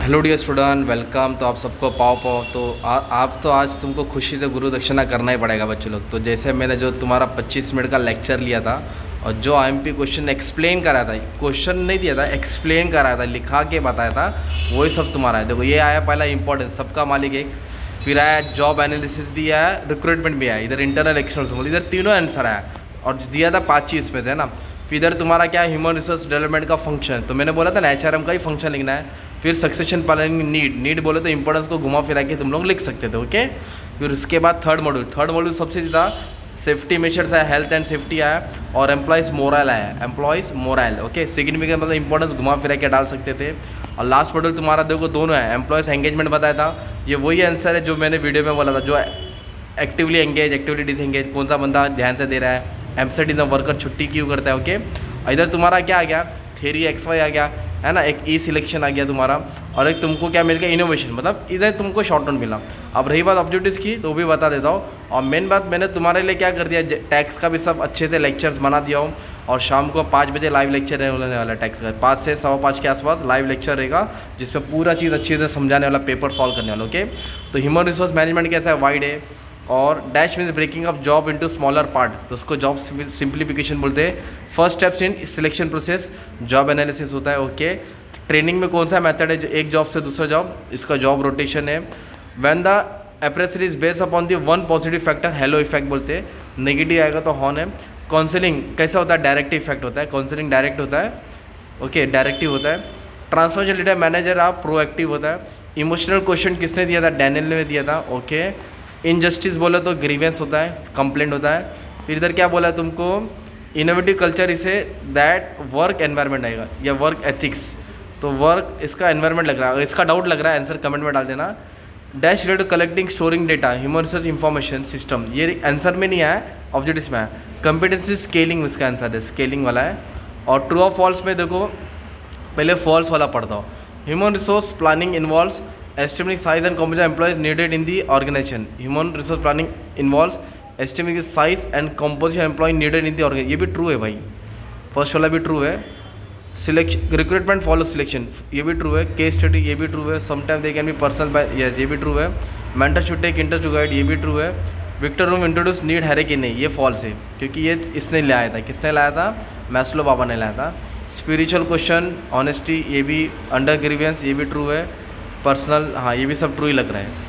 Hello dear student, welcome. तो आप सबको पाओ तो आप तो आज तुमको खुशी से गुरु दक्षिणा करना ही पड़ेगा बच्चों लोग। तो जैसे मैंने जो तुम्हारा 25 मिनट का लेक्चर लिया था और जो आईएमपी क्वेश्चन एक्सप्लेन कराया था, क्वेश्चन नहीं दिया था, एक्सप्लेन कराया था, लिखा के बताया था, वही सब तुम्हारा है। देखो ये आया पहला इंपॉर्टेंट, सबका मालिक एक, फिर आया जॉब एनालिसिस भी आया, रिक्रूटमेंट भी आया, इधर इंटरनल एक्सटर्नल, इधर तीनों आंसर आया और दिया था 5 चीज़ में से, है ना। फिर इधर तुम्हारा क्या है, ह्यूमन रिसोर्स डेवलपमेंट का फंक्शन, तो मैंने बोला था ना एचआरएम का ही फंक्शन लिखना है। फिर सक्सेशन प्लानिंग, नीड बोले तो इंपॉर्टेंस को घुमा फिरा के तुम लोग लिख सकते थे, ओके। फिर उसके बाद थर्ड मॉड्यूल सबसे ज़्यादा सेफ्टी मेजर्स आया, हेल्थ एंड सेफ्टी आया और एम्प्लॉयज़ मोरल आया, एम्प्लॉयज़ मोरल, ओके। सिग्निफिकेंट मतलब इंपॉर्टेंस घुमा फिरा के डाल सकते थे। और लास्ट मॉड्यूल तुम्हारा देखो दोनों है, एम्प्लॉयज़ एंगेजमेंट बताया था, ये वही आंसर है जो मैंने वीडियो में बोला था, जो एक्टिवली एंगेज, एक्टिवली डिसएंगेज, कौन सा बंदा ध्यान से दे रहा है, एब्सेंट इन द वर्कर छुट्टी क्यों करता है, ओके। इधर तुम्हारा क्या आ गया, थ्योरी XY आ गया, है ना, एक सिलेक्शन आ गया तुम्हारा, और एक तुमको क्या मिल गया, इनोवेशन, मतलब इधर तुमको शॉर्ट नोट मिला। अब रही बात ऑब्जेक्टिव्स की, तो भी बता देता हूँ। और मेन बात मैंने तुम्हारे लिए क्या कर दिया, टैक्स का भी सब अच्छे से लेक्चर्स बना दिया हूँ। और शाम को 5 बजे लाइव लेक्चर होने वाला है टैक्स का, 5 से 5:15 के आसपास लाइव लेक्चर रहेगा, जिसमें पूरा चीज़ अच्छे से समझाने वाला, पेपर सॉल्व करने वाला, ओके। तो ह्यूमन रिसोर्स मैनेजमेंट कैसा है, वाइड है। और dash means breaking up job into smaller part, तो उसको जॉब सिंप्लीफिकेशन बोलते हैं। First steps in selection process, job analysis होता है, ओके। ट्रेनिंग में कौन सा मेथड है, जो एक जॉब से दूसरा जॉब, इसका जॉब रोटेशन है। When the appraisal is based upon the one positive factor, hello effect बोलते हैं, नेगेटिव आएगा तो हॉर्न है। काउंसलिंग कैसा होता है, डायरेक्टिव इफेक्ट होता है, काउंसलिंग डायरेक्ट होता है, ओके, डायरेक्टिव होता है। ट्रांसफॉर्मेशन लीडर मैनेजर आप प्रोएक्टिव होता है। इमोशनल क्वेश्चन किसने दिया था, डैनियल ने दिया था, ओके। इनजस्टिस बोला तो ग्रीवेंस होता है, कंप्लेंट होता है। फिर इधर क्या बोला है तुमको, इनोवेटिव कल्चर इसे दैट वर्क एनवायरनमेंट आएगा, या वर्क एथिक्स, तो वर्क इसका एनवायरनमेंट लग रहा है, इसका डाउट लग रहा है आंसर कमेंट में डाल देना। Dash related collecting storing data, human resource information system, ये आंसर में नहीं आया, ऑब्जेक्टिव्स में आया। कंपिटेंसी स्केलिंग इसका आंसर है, स्केलिंग वाला है। और ट्रू और फॉल्स में देखो, पहले फॉल्स वाला पढ़ता हूँ। Human resource planning involves estimating size and composition of employees needed in the organization. Human resource planning involves estimating size and composition of employee needed in the organization. ये भी true है भाई, फर्स्ट वाला भी true है। Selection, recruitment follow selection, ये भी true है। केस स्टडी, ये भी ट्रू है। Sometime they can be personal bias, yes, ये भी ट्रू है। Mentor should take interest to guide, ये भी ट्रू है। विक्टर रूम इंट्रोड्यूस नीड है कि नहीं, ये फॉल्स है, क्योंकि ये इसने लाया था, किसने लाया था, मैस्लो बाबा ने लाया था। स्पिरिचुअल क्वेश्चन, ऑनेस्टी, ये भी अंडर ग्रीवेंस, ये भी ट्रू है। पर्सनल, हाँ, ये भी सब ट्रू ही लग रहा है।